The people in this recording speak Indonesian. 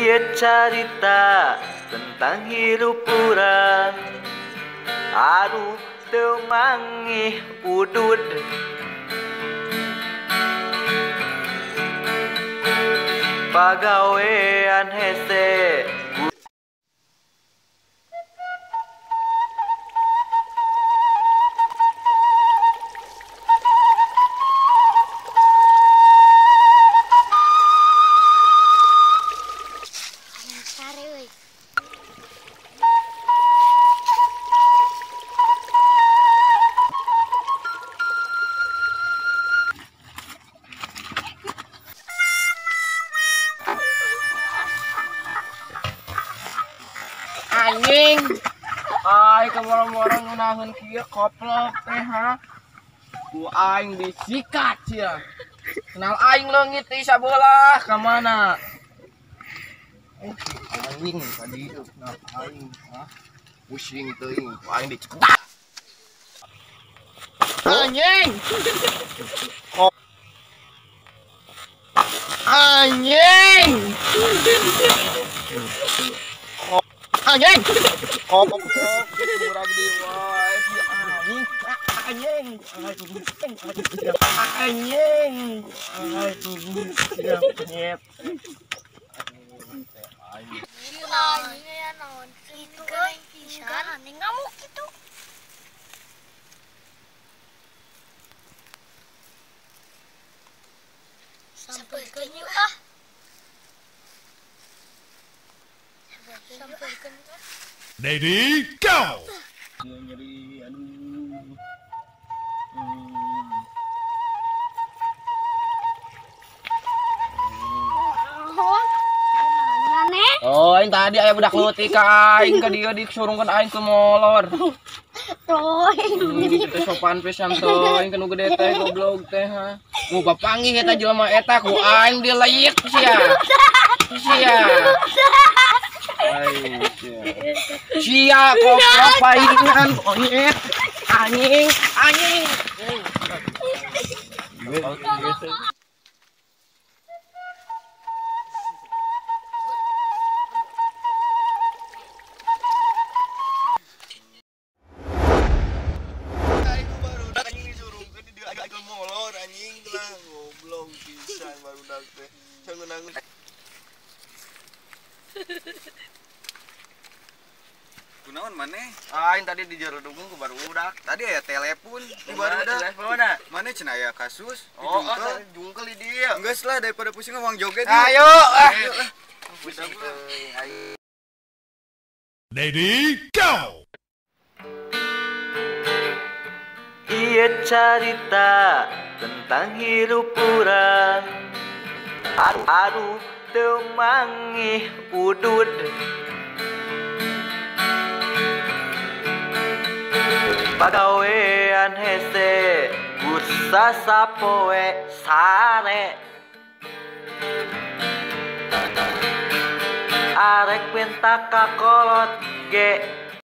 Ieu carita tentang hirup urang anu teu mangih udud. Pagawean hese anjing. Ai kamorong-morong ngunaheun kieu koplok teh ha. Ku aing disikat sia. Kenal aing leungit ti sabelah ka mana? Anjing tadi kenal aing ha. Pusing teuing ku aing dicetak. Anjing. Anjing. Anjing. Kopok kurang dewa anjing. Anjing. Anjing. Siap. Nanya naon itu kan pisan aneh ngamuk gitu. Sampai ke yuk ah. Sampai ke Ready, go! Nyeri aduh. Oh, yang tadi aya budak leutik ka aing ka dieu disurungkeun aing ke molor. Kita sopan pisan teh, aing kanu gede teh goblok teh ha. Mu bapanggih eta jelema eta ku aing dileuyek sia. Sia. Aing sia. Sia goblok paingan onyet. Anjing. molor anjing lah goblok pisan barudak teh sangeunang kunaon maneh Aing tadi dijerodungkeun ku barudak. tadi aya telepon di barudak Telepona. maneh cenah aya kasus Oh, dijungkel jungkel di dieu. geus lah daripada pusing uang joget Ayo, ayo lah pusing teuing aing. Ready, go! Ieu carita tentang hirup urang anu teu mangih udud. Pagawean hese gusa sapoe sare arek pinta kakolot ge